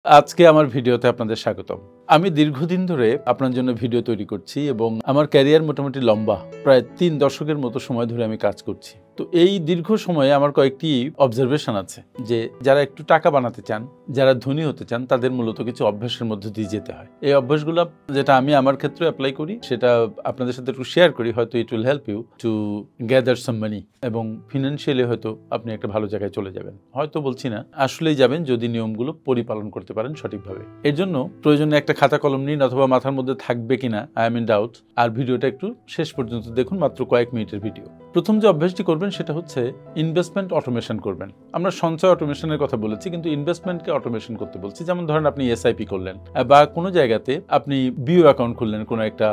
আজকে আমার ভিডিওতে আপনাদের স্বাগতম। আমি দীর্ঘদিন ধরে আপনার জন্য ভিডিও তৈরি করছি এবং আমার ক্যারিয়ার মোটামুটি লম্বা, প্রায় ৩ দশকের মতো সময় ধরে আমি কাজ করছি। তো এই দীর্ঘ সময়ে আমার কয়েকটি অবজারভেশন আছে যে যারা একটু টাকা বানাতে চান, যারা ধনী হতে চান, তাদের মূলত কিছু অভ্যাসের মধ্যে দিয়ে যেতে হয়। এই অভ্যাসগুলো যেটা আমি আমার ক্ষেত্রে অ্যাপ্লাই করি সেটা আপনাদের সাথে একটু শেয়ার করি, হয়তো it will help you to gather some money এবং ফিনান্সিয়ালি হয়তো আপনি একটা ভালো জায়গায় চলে যাবেন। হয়তো বলছি না, আসলেই যাবেন যদি নিয়মগুলো পরিপালন করতে পারেন সঠিকভাবে। এর জন্য প্রয়োজনে একটা খাতা কলম নিন, অথবা মাথার মধ্যে থাকবে কিনা আই এম ইন ডাউট। আর ভিডিওটা একটু শেষ পর্যন্ত দেখুন, মাত্র কয়েক মিনিটের ভিডিও। প্রথম যে অভ্যাসটি করবেন সেটা হচ্ছে ইনভেস্টমেন্ট অটোমেশন করবেন। আমরা সঞ্চয় অটোমেশনের কথা বলেছি, কিন্তু ইনভেস্টমেন্টকে অটোমেশন করতে বলছি। যেমন ধরেন আপনি এসআইপি করলেন, বা কোনো জায়গাতে আপনি বিও অ্যাকাউন্ট খুললেন কোনো একটা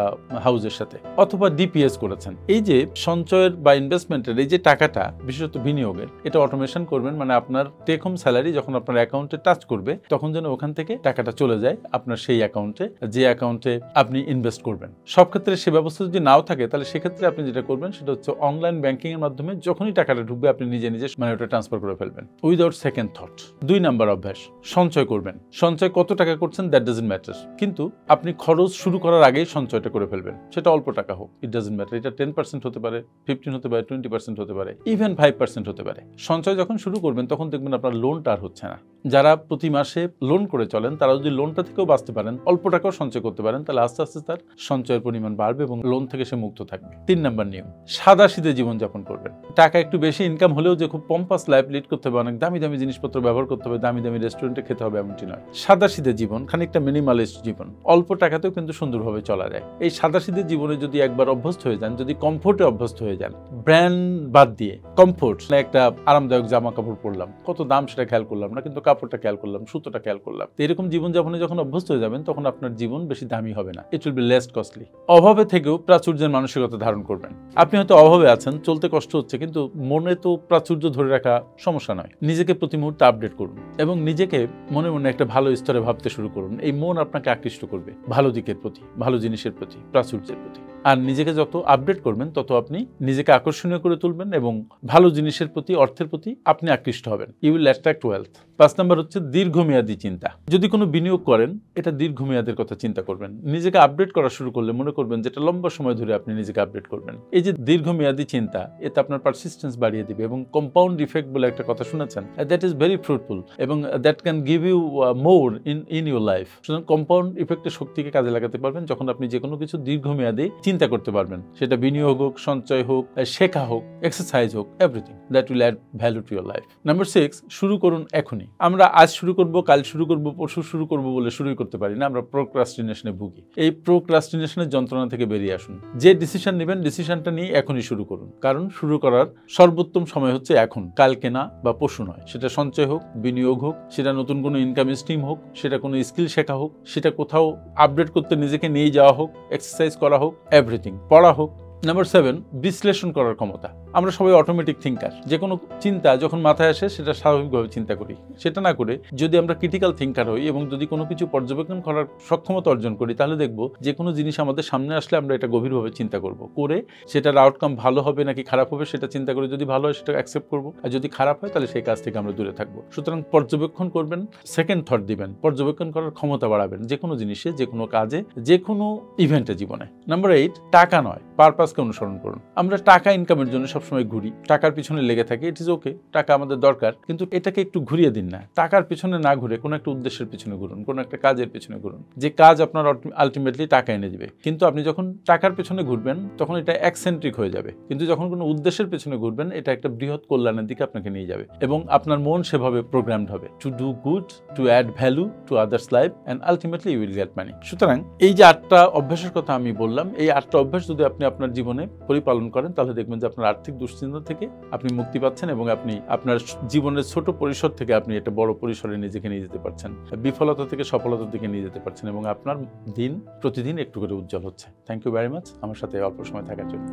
হাউসের সাথে, অথবা ডিপিএস করেছেন। এই যে সঞ্চয়ের বা ইনভেস্টমেন্টের এই যে টাকাটা, বিশেষত বিনিয়োগের, এটা অটোমেশন করবেন। মানে আপনার টেক হোম স্যালারি যখন আপনার অ্যাকাউন্টে টাচ করবে, তখন যেন ওখান থেকে টাকাটা চলে যায় আপনার সেই অ্যাকাউন্টে, যে অ্যাকাউন্টে আপনি ইনভেস্ট করবেন। সব ক্ষেত্রে সে ব্যবস্থা যদি নাও থাকে, তাহলে সেক্ষেত্রে আপনি যেটা করবেন সেটা হচ্ছে অনলাইন ব্যাংকিং এর মাধ্যমে যখনই টাকাটা ঢুকবে আপনি নিজে নিজে মানে ওটা ট্রান্সফার করে ফেলবেন উইদাউট সেকেন্ড থট। ২ নাম্বার অভ্যাস, সঞ্চয় করবেন। সঞ্চয় কত টাকা করছেন দ্যাট ডাজন্ট ম্যাটার, কিন্তু আপনি খরচ শুরু করার আগেই সঞ্চয়টা করে ফেলবেন। সেটা অল্প টাকা হোক, ইট ডাজন্ট ম্যাটার। এটা 10% হতে পারে, 15 হতে পারে, 20% হতে পারে, ইভেন 5% হতে পারে। সঞ্চয় যখন শুরু করবেন তখন দেখবেন আপনার লোনটা আর হচ্ছে না। যারা প্রতি মাসে লোন করে চলেন, তারা যদি লোনটা থেকেও বাঁচতে পারেন, অল্প টাকাও সঞ্চয় করতে পারেন, তাহলে আস্তে আস্তে তার সঞ্চয়ের পরিমাণ বাড়বে এবং লোন থেকে সে মুক্ত থাকবে। ৩ নাম্বার নিয়ম, সাদাসিধে জীবনযাপন করবেন। টাকা একটু বেশি ইনকাম হলেও যে খুব পম্পাস লাইফ লিড করতে হবে, অনেক দামি দামি জিনিসপত্র ব্যবহার করতে হবে, দামি দামি রেস্টুরেন্টে খেতে হবে, এমনটি নয়। সাদাসিধে জীবন, খানিকটা মিনিমালিস্ট জীবন, অল্প টাকাতেও কিন্তু সুন্দরভাবে চলা যায়। এই সাদাসিধে জীবনে যদি একবার অভ্যস্ত হয়ে যান, যদি কমফোর্টে অভ্যস্ত হয়ে যান, ব্র্যান্ড বাদ দিয়ে কমফোর্ট, একটা আরামদায়ক জামা কাপড় পরলাম, কত দাম সেটা খেয়াল করলাম না, কিন্তু কাপড়টা খেয়াল করলাম, সুতোটা খেয়াল করলাম। এরকম জীবনযাপনে যখন অভ্যস্ত হয়ে যাবেন, তখন আপনার জীবন বেশি দামি হবে না, it will be less costly. অভাবে থেকেও প্রাচুর্যের মানসিকতা ধারণ করবেন। আপনি হয়তো অভাবে আছেন, চলতে কষ্ট হচ্ছে, কিন্তু মনে তো প্রাচুর্য ধরে রাখা সমস্যা নয়। নিজেকে প্রতি মুহূর্তে আপডেট করুন এবং নিজেকে মনে মনে একটা ভালো স্তরে ভাবতে শুরু করুন। এই মন আপনাকে আকৃষ্ট করবে ভালো দিকের প্রতি, ভালো জিনিসের প্রতি, প্রাচুর্যের প্রতি। আর নিজেকে যত আপডেট করবেন, তত আপনি নিজেকে আকর্ষণীয় করে তুলবেন এবং ভালো জিনিসের প্রতি, অর্থের প্রতি আপনি আকৃষ্ট হবেন। You will attract wealth. ৫ number হচ্ছে দীর্ঘমেয়াদী চিন্তা। যদি কোনো বিনিয়োগ করেন, এটা দীর্ঘমেয়াদের কথা চিন্তা করবেন। নিজেকে আপডেট করা শুরু করলে মনে করবেন যেটা লম্বা সময় ধরে আপনি নিজেকে আপডেট করবেন। এই যে দীর্ঘমেয়াদী চিন্তা, এতে আপনার পারসিস্টেন্স বাড়িয়ে দিবে এবং কম্পাউন্ড ইফেক্ট বলে একটা কথা শুনেছেন, দ্যাট ইজ ভেরি ফ্রুটফুল এবং that can give you more in your life. সুতরাং কম্পাউন্ড ইফেক্টের শক্তিকে কাজে লাগাতে পারবেন যখন আপনি যে কোনো কিছু দীর্ঘমেয়াদী চিন্তা করতে পারবেন। সেটা বিনিয়োগ হোক, সঞ্চয় হোক, শেখা হোক, এক্সারসাইজ হোক, everything that will add value to your life. Number 6, শুরু করুন এখনই। আমরা আজ শুরু করব, কাল শুরু করব, পরশু শুরু করব বলে শুরুই করতে পারি না। আমরা প্রোক্রাস্টিনেশনে ভুগি। এই প্রোক্রাস্টিনেশনের যন্ত্রণা থেকে বেরিয়ে আসুন। যে ডিসিশন নেবেন, ডিসিশনটা নিয়ে এখনই শুরু করুন, কারণ শুরু করার সর্বোত্তম সময় হচ্ছে এখন, কালকে না বা পরশু নয়। সেটা সঞ্চয় হোক, বিনিয়োগ হোক, সেটা নতুন কোনো ইনকাম স্ট্রিম হোক, সেটা কোনো স্কিল শেখা হোক, সেটা কোথাও আপডেট করতে নিজেকে নিয়ে যাওয়া হোক, এক্সারসাইজ করা হোক, এভরিথিং, পড়া হোক। নাম্বার 7, বিশ্লেষণ করার ক্ষমতা। আমরা সবাই অটোমেটিক থিঙ্কার। যে কোনো চিন্তা যখন মাথায় আসে সেটা স্বাভাবিকভাবে চিন্তা করি। সেটা না করে যদি আমরা ক্রিটিক্যাল থিঙ্কার হই এবং যদি কোনো কিছু পর্যবেক্ষণ করার সক্ষমতা অর্জন করি, তাহলে দেখব যে কোনো জিনিস আমাদের সামনে আসলে আমরা এটা গভীরভাবে চিন্তা করব, করে সেটার আউটকাম ভালো হবে নাকি খারাপ হবে সেটা চিন্তা করে, যদি ভালো হয় সেটা অ্যাকসেপ্ট করব, আর যদি খারাপ হয় তাহলে সেই কাজ থেকে আমরা দূরে থাকবো। সুতরাং পর্যবেক্ষণ করবেন, সেকেন্ড থট দিবেন, পর্যবেক্ষণ করার ক্ষমতা বাড়াবেন যে কোনো জিনিসে, যে কোনো কাজে, যে কোনো ইভেন্টে জীবনে। নাম্বার 8, টাকা নয়, পারপাসকে অনুসরণ করুন। আমরা টাকা ইনকামের জন্য সবসময় ঘুরি, টাকার পিছনে লেগে থাকি। ইট ইজ ওকে, টাকা আমাদের দরকার, কিন্তু এটাকে একটু ঘুরিয়ে দিন না। টাকার পিছনে না ঘুরে কোনো একটা উদ্দেশ্যের পিছনে ঘুরুন, কোনো একটা কাজের পিছনে ঘুরুন, যে কাজ আপনার আলটিমেটলি টাকা এনে দিবে। কিন্তু আপনি যখন টাকার পিছনে ঘুরবেন তখন এটা এক্সেন্ট্রিক হয়ে যাবে, কিন্তু যখন কোনো উদ্দেশ্যের পিছনে ঘুরবেন, এটা একটা বৃহৎ কল্যাণের দিকে আপনাকে নিয়ে যাবে এবং আপনার মন সেভাবে প্রোগ্রামড হবে to do good, to add value to others life, and ultimately you will get money. সুতরাং এই যে 8টা অভ্যাসের কথা আমি বললাম, এই 8টা অভ্যাস যদি আপনি আপনার জীবনে পরিপালন করেন, তাহলে দেখবেন যে আপনার আর্থিক দুশ্চিন্তা থেকে আপনি মুক্তি পাচ্ছেন এবং আপনি আপনার জীবনের ছোট পরিসর থেকে আপনি একটা বড় পরিসরে নিজেকে নিয়ে যেতে পারছেন, বিফলতা থেকে সফলতার দিকে নিয়ে যেতে পারছেন এবং আপনার দিন প্রতিদিন একটু করে উজ্জ্বল হচ্ছে। থ্যাংক ইউ ভেরি মাচ আমার সাথে অল্প সময় থাকার জন্য।